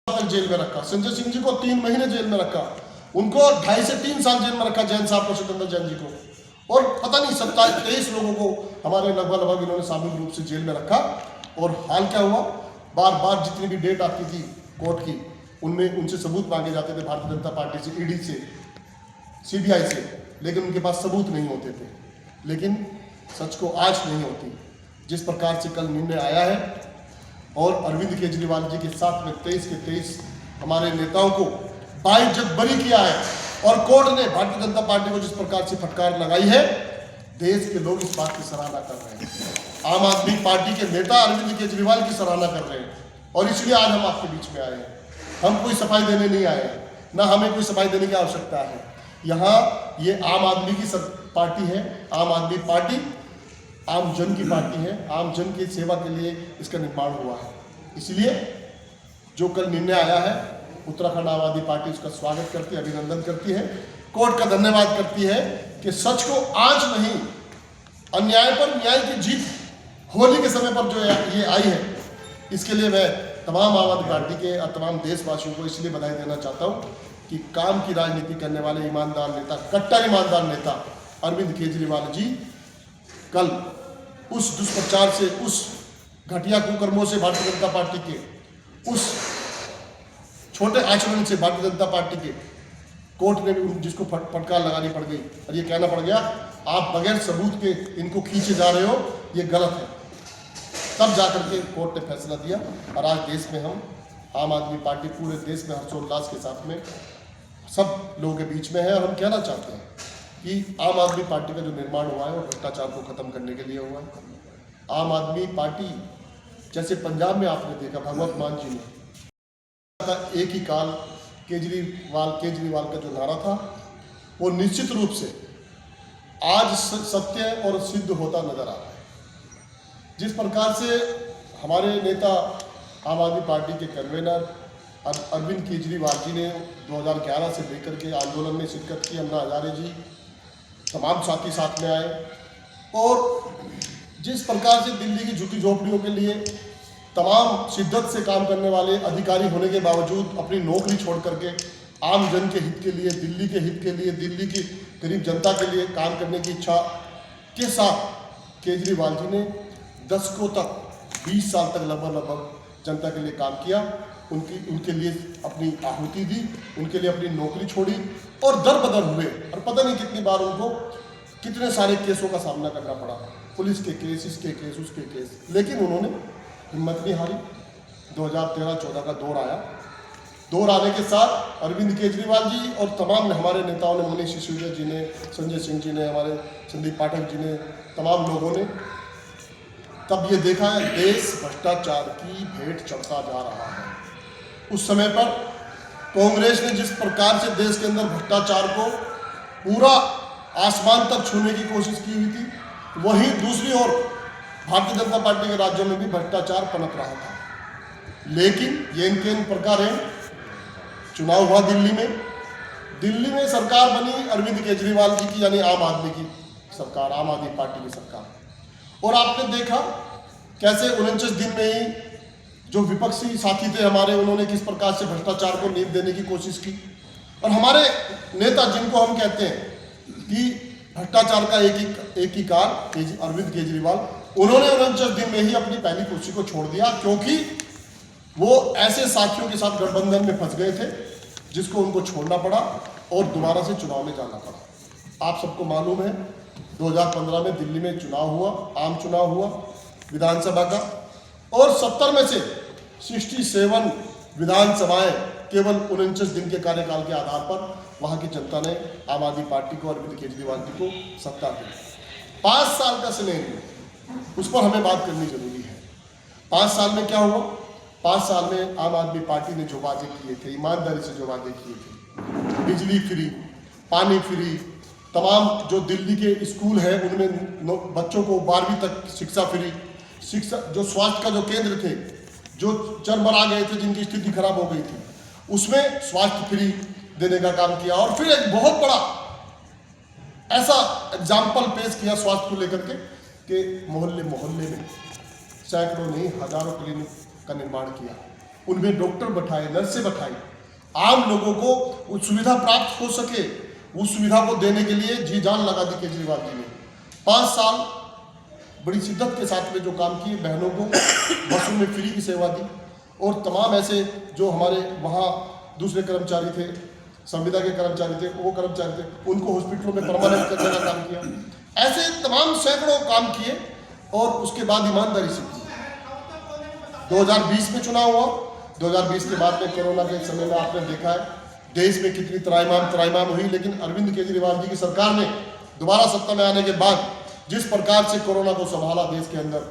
तक जेल में रखा, संजय सिंह जी को 3 महीने जेल में रखा, उनको 2.5 से 3 साल जेल में रखा जैन साहब को, सिकंदर जैन जी को, और पता नहीं 27-23 लोगों को हमारे लगभग इन्होंने सामूहिक रूप से जेल में रखा। और हाल क्या हुआ, बार बार जितनी भी डेट आती थी कोर्ट की, उनमें उनसे सबूत मांगे जाते थे भारतीय जनता पार्टी से, ईडी से, सीबीआई से, लेकिन उनके पास सबूत नहीं होते थे। लेकिन सच को आज नहीं होती। जिस प्रकार से कल निर्णय आया है और अरविंद केजरीवाल जी के साथ में 23 के 23 हमारे नेताओं को बाइज्जत बरी किया है, और कोर्ट ने भारतीय जनता पार्टी को जिस प्रकार से फटकार लगाई है, देश के लोग इस बात की सराहना कर रहे हैं। आम आदमी पार्टी के नेता अरविंद केजरीवाल की सराहना कर रहे हैं, और इसलिए आज हम आपके बीच में आए हैं। हम कोई सफाई देने नहीं आए हैं, ना हमें कोई सफाई देने की आवश्यकता है। यहाँ ये आम आदमी की पार्टी है। आम आदमी पार्टी आम जन की पार्टी है। आम जन की सेवा के लिए इसका निर्माण हुआ है। इसलिए जो कल निर्णय आया है, उत्तराखंड आम आदमी पार्टी उसका स्वागत करती है, अभिनंदन करती है, कोर्ट का धन्यवाद करती है कि सच को आंच नहीं, अन्याय पर न्याय की जीत होली के समय पर जो ये आई है, इसके लिए मैं तमाम आम आदमी पार्टी के और तमाम देशवासियों को इसलिए बधाई देना चाहता हूँ कि काम की राजनीति करने वाले ईमानदार नेता, कट्टर ईमानदार नेता अरविंद केजरीवाल जी कल उस दुष्प्रचार से, उस घटिया कुकर्मों से भारतीय जनता पार्टी के, उस छोटे आचरण से भारतीय जनता पार्टी के, कोर्ट ने भी जिसको फटकार लगानी पड़ गई और ये कहना पड़ गया आप बगैर सबूत के इनको खींचे जा रहे हो, ये गलत है। तब जाकर के कोर्ट ने फैसला दिया, और आज देश में हम आम आदमी पार्टी पूरे देश में हर्षोल्लास के साथ में सब लोगों के बीच में है। और हम कहना चाहते हैं कि आम आदमी पार्टी का जो निर्माण हुआ है वो भ्रष्टाचार को खत्म करने के लिए हुआ है। आम आदमी पार्टी, जैसे पंजाब में आपने देखा भगवंत मान जी ने एक ही काल केजरीवाल का जो नारा था, वो निश्चित रूप से आज सत्य और सिद्ध होता नजर आ रहा है। जिस प्रकार से हमारे नेता आम आदमी पार्टी के कन्वेनर अरविंद केजरीवाल जी ने 2011 से लेकर के आंदोलन में शिरकत की, अन्ना हजारे जी, तमाम साथी साथ में आए, और जिस प्रकार से दिल्ली की झुग्गी झोपड़ियों के लिए तमाम शिद्दत से काम करने वाले अधिकारी होने के बावजूद अपनी नौकरी छोड़ करके आम जन के हित के लिए, दिल्ली के हित के लिए, दिल्ली की गरीब जनता के लिए काम करने की इच्छा के साथ केजरीवाल जी ने दशकों तक, 20 साल तक लगभग जनता के लिए काम किया। उनके लिए अपनी आहुति दी, उनके लिए अपनी नौकरी छोड़ी, और दर बदर हुए, और पता नहीं कितनी बार उनको कितने सारे केसों का सामना करना पड़ा, पुलिस के केस, इसके केस, उसके केस, लेकिन उन्होंने हिम्मत नहीं हारी। 2013-14 का दौर आया। दौर आने के साथ अरविंद केजरीवाल जी और तमाम हमारे नेताओं ने, मनीष सिसोदिया जी ने, संजय सिंह जी ने, हमारे संदीप पाठक जी ने, तमाम लोगों ने तब ये देखा है देश भ्रष्टाचार की भेंट चढ़ता जा रहा है। उस समय पर कांग्रेस ने जिस प्रकार से देश के अंदर भ्रष्टाचार को पूरा आसमान तक छूने की कोशिश की हुई थी, वहीं दूसरी ओर भारतीय जनता पार्टी के राज्यों में भी भ्रष्टाचार पनप रहा था। लेकिन ये इनके इन प्रकार है, चुनाव हुआ दिल्ली में सरकार बनी अरविंद केजरीवाल जी की, यानी आम आदमी की सरकार, आम आदमी पार्टी की सरकार। और आपने देखा कैसे 49 दिन में ही जो विपक्षी साथी थे हमारे, उन्होंने किस प्रकार से भ्रष्टाचार को नींव देने की कोशिश की, और हमारे नेता जिनको हम कहते हैं कि भ्रष्टाचार का एक ही कार अरविंद केजरीवाल, उन्होंने 49 दिन में ही अपनी पहली कुर्सी को छोड़ दिया, क्योंकि वो ऐसे साथियों के साथ गठबंधन में फंस गए थे जिसको उनको छोड़ना पड़ा और दोबारा से चुनाव में जाना पड़ा। आप सबको मालूम है 2015 में दिल्ली में चुनाव हुआ, आम चुनाव हुआ विधानसभा का, और 70 में से 67 विधानसभाएं केवल 49 दिन के कार्यकाल के आधार पर वहां की जनता ने आम आदमी पार्टी को, अरविंद केजरीवाल जी को सत्ता दी। 5 साल का सिनेरियो, उस पर हमें बात करनी जरूरी है। 5 साल में क्या हुआ? 5 साल में आम आदमी पार्टी ने जो वादे किए थे, ईमानदारी से जो वादे किए थे, बिजली फ्री, पानी फ्री, तमाम जो दिल्ली के स्कूल है उनमें बच्चों को 12वीं तक शिक्षा फ्री, शिक्षा जो स्वास्थ्य का जो केंद्र थे, जो चरमरा गए थे, जिनकी स्थिति खराब हो गई थी, उसमें स्वास्थ्य फ्री देने का काम किया। और फिर एक बहुत बड़ा ऐसा एग्जाम्पल पेश किया स्वास्थ्य को लेकर के मोहल्ले मोहल्ले में सैकड़ों नहीं हजारों क्लिनिक का निर्माण किया। उनमें डॉक्टर बैठाए, नर्सें बैठाई, आम लोगों को वो सुविधा प्राप्त हो सके, उस सुविधा को देने के लिए जी जान लगा दी केजरीवाल जी ने। 5 साल बड़ी शिद्दत के साथ में जो काम किए, बहनों को बसों में फ्री की सेवा दी, और तमाम ऐसे जो हमारे वहाँ दूसरे कर्मचारी थे, संविदा के कर्मचारी थे, वो कर्मचारी थे, उनको हॉस्पिटलों में परमानेंट करने का काम किया। ऐसे तमाम सैकड़ों काम किए और उसके बाद ईमानदारी से किए। 2020 में चुनाव हुआ, 2020 के बाद में कोरोना के समय में आपने देखा है देश में कितनी त्राइमाम हुई, लेकिन अरविंद केजरीवाल जी की सरकार ने दोबारा सत्ता में आने के बाद जिस प्रकार से कोरोना को संभाला देश के अंदर,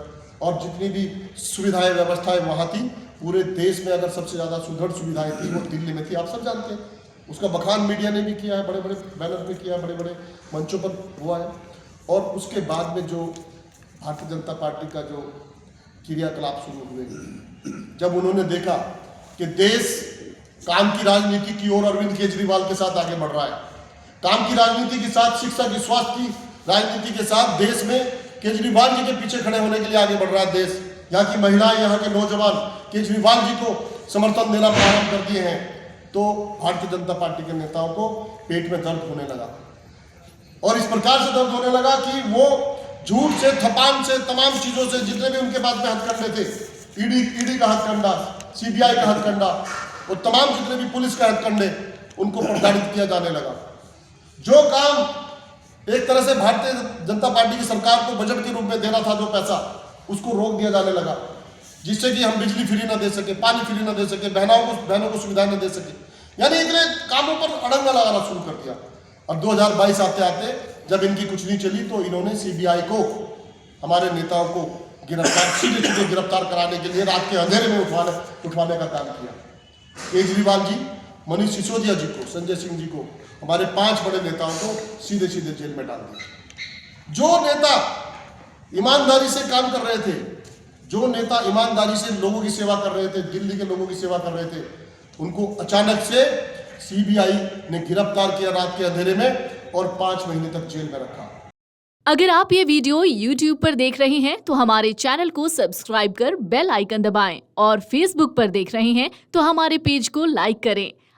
और जितनी भी सुविधाएं व्यवस्थाएं वहाँ थी, पूरे देश में अगर सबसे ज़्यादा सुदृढ़ सुविधाएं थी वो दिल्ली में थी, आप सब जानते हैं। उसका बखान मीडिया ने भी किया है, बड़े बड़े बैनर में किया है, बड़े बड़े मंचों पर हुआ है। और उसके बाद में जो भारतीय जनता पार्टी का जो क्रियाकलाप शुरू हुए, जब उन्होंने देखा कि देश काम की राजनीति की ओर अरविंद केजरीवाल के साथ आगे बढ़ रहा है, काम की राजनीति के साथ, शिक्षा की, स्वास्थ्य की राजनीति के साथ देश में केजरीवाल जी के पीछे खड़े होने के लिए आगे बढ़ रहा है देश, यहाँ की महिलाएं, यहाँ के नौजवान केजरीवाल जी को समर्थन देना प्रारंभ कर दिए हैं, तो भारतीय जनता पार्टी के नेताओं को पेट में दर्द होने लगा। और इस प्रकार से दर्द होने लगा कि वो झूठ से, थपान से, तमाम चीजों से, जितने भी उनके पास में हथकंडे थे, ईडी का हथकंडा, सीबीआई का हथकंडा, और तमाम जितने भी पुलिस का हथकंडे, उनको प्रताड़ित किया जाने लगा। जो काम एक तरह से भारतीय जनता पार्टी की सरकार को बजट के रूप में देना था, जो पैसा, उसको रोक दिया जाने लगा, जिससे कि हम बिजली फ्री न दे सके, पानी फ्री न दे सके, बहनों को सुविधाएं न दे सके, यानी इतने कामों पर अड़ंगा लगाना शुरू कर दिया। और 2022 आते आते जब इनकी कुछ नहीं चली, तो इन्होंने सीबीआई को, हमारे नेताओं को सीधे गिरफ्तार कराने के लिए रात के अंधेरे में उठवाने का काम किया। केजरीवाल जी, मनीष सिसोदिया जी को, संजय सिंह जी को, हमारे 5 बड़े नेताओं को सीधे जेल में डाल दिया। जो नेता ईमानदारी से काम कर रहे थे, जो नेता ईमानदारी से लोगों की सेवा कर रहे थे, दिल्ली के लोगों की सेवा कर रहे थे, उनको अचानक से सीबीआई ने गिरफ्तार किया रात के अंधेरे में और 5 महीने तक जेल में रखा। अगर आप ये वीडियो YouTube पर देख रहे हैं तो हमारे चैनल को सब्सक्राइब कर बेल आइकन दबाएं, और Facebook पर देख रहे हैं तो हमारे पेज को लाइक करें।